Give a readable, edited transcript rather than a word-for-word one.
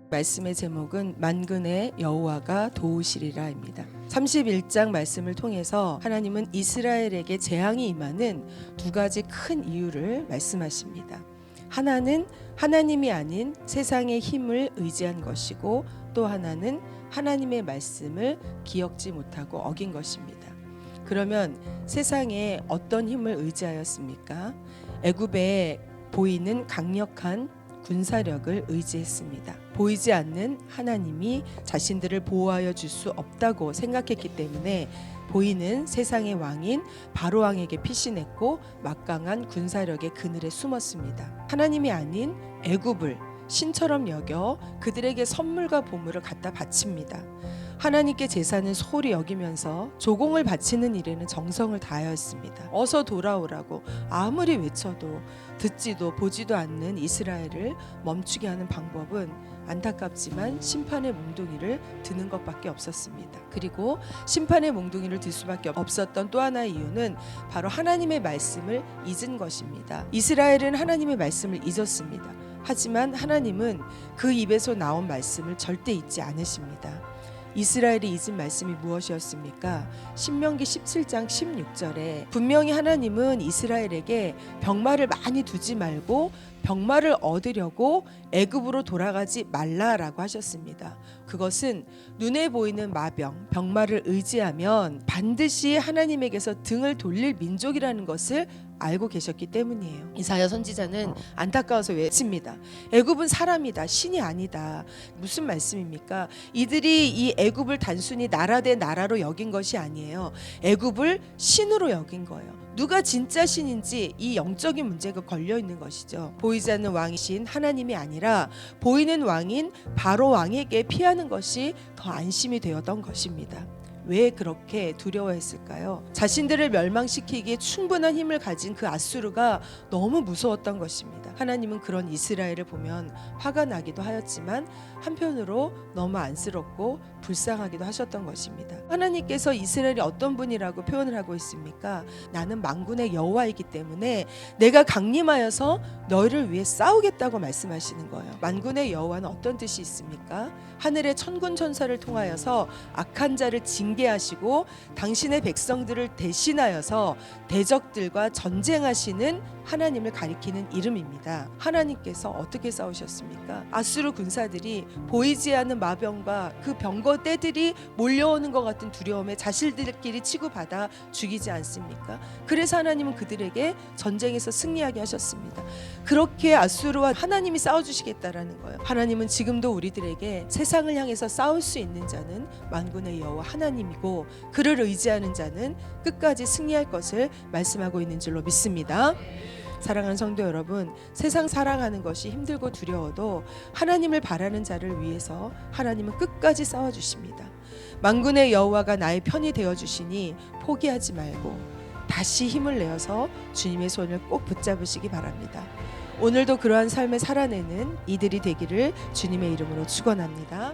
말씀의 제목은 만군의 여호와가 도우시리라입니다. 31장 말씀을 통해서 하나님은 이스라엘에게 재앙이 임하는 두 가지 큰 이유를 말씀하십니다. 하나는 하나님이 아닌 세상의 힘을 의지한 것이고, 또 하나는 하나님의 말씀을 기억지 못하고 어긴 것입니다. 그러면 세상에 어떤 힘을 의지하였습니까? 애굽에 보이는 강력한 군사력을 의지했습니다. 보이지 않는 하나님이 자신들을 보호하여 줄 수 없다고 생각했기 때문에 보이는 세상의 왕인 바로 왕에게 피신했고 막강한 군사력의 그늘에 숨었습니다. 하나님이 아닌 애굽을 신처럼 여겨 그들에게 선물과 보물을 갖다 바칩니다. 하나님께 제사는 소홀히 여기면서 조공을 바치는 일에는 정성을 다하였습니다. 어서 돌아오라고 아무리 외쳐도 듣지도 보지도 않는 이스라엘을 멈추게 하는 방법은 안타깝지만 심판의 몽둥이를 드는 것밖에 없었습니다. 그리고 심판의 몽둥이를 들 수밖에 없었던 또 하나의 이유는 바로 하나님의 말씀을 잊은 것입니다. 이스라엘은 하나님의 말씀을 잊었습니다. 하지만 하나님은 그 입에서 나온 말씀을 절대 잊지 않으십니다. 이스라엘이 잊은 말씀이 무엇이었습니까? 신명기 17장 16절에 분명히 하나님은 이스라엘에게 병마를 많이 두지 말고 병마를 얻으려고 애굽으로 돌아가지 말라라고 하셨습니다. 그것은 눈에 보이는 마병, 병마를 의지하면 반드시 하나님에게서 등을 돌릴 민족이라는 것을 알고 계셨기 때문이에요. 이사야 선지자는 안타까워서 외칩니다. 애굽은 사람이다, 신이 아니다. 무슨 말씀입니까? 이들이 이 애굽을 단순히 나라 대 나라로 여긴 것이 아니에요. 애굽을 신으로 여긴 거예요. 누가 진짜 신인지 이 영적인 문제가 걸려 있는 것이죠. 보이지 않는 왕이신 하나님이 아니라 보이는 왕인 바로 왕에게 피하는 것이 더 안심이 되었던 것입니다. 왜 그렇게 두려워했을까요? 자신들을 멸망시키기에 충분한 힘을 가진 그 아수르가 너무 무서웠던 것입니다. 하나님은 그런 이스라엘을 보면 화가 나기도 하였지만 한편으로 너무 안쓰럽고 불쌍하기도 하셨던 것입니다. 하나님께서 이스라엘이 어떤 분이라고 표현을 하고 있습니까? 나는 만군의 여호와이기 때문에 내가 강림하여서 너희를 위해 싸우겠다고 말씀하시는 거예요. 만군의 여호와는 어떤 뜻이 있습니까? 하늘의 천군 천사를 통하여서 악한 자를 징계하시고 당신의 백성들을 대신하여서 대적들과 전쟁하시는 하나님을 가리키는 이름입니다. 하나님께서 어떻게 싸우셨습니까? 아수르 군사들이 보이지 않는 마병과 그 병거 떼들이 몰려오는 것 같은 두려움에 자신들끼리 치고받아 죽이지 않습니까? 그래서 하나님은 그들에게 전쟁에서 승리하게 하셨습니다. 그렇게 아수르와 하나님이 싸워주시겠다라는 거예요. 하나님은 지금도 우리들에게 세상을 향해서 싸울 수 있는 자는 만군의 여호와 하나님이고, 그를 의지하는 자는 끝까지 승리할 것을 말씀하고 있는 줄로 믿습니다. 사랑하는 성도 여러분, 세상 살아가는 것이 힘들고 두려워도 하나님을 바라는 자를 위해서 하나님은 끝까지 싸워주십니다. 만군의 여호와가 나의 편이 되어주시니 포기하지 말고 다시 힘을 내어서 주님의 손을 꼭 붙잡으시기 바랍니다. 오늘도 그러한 삶을 살아내는 이들이 되기를 주님의 이름으로 축원합니다.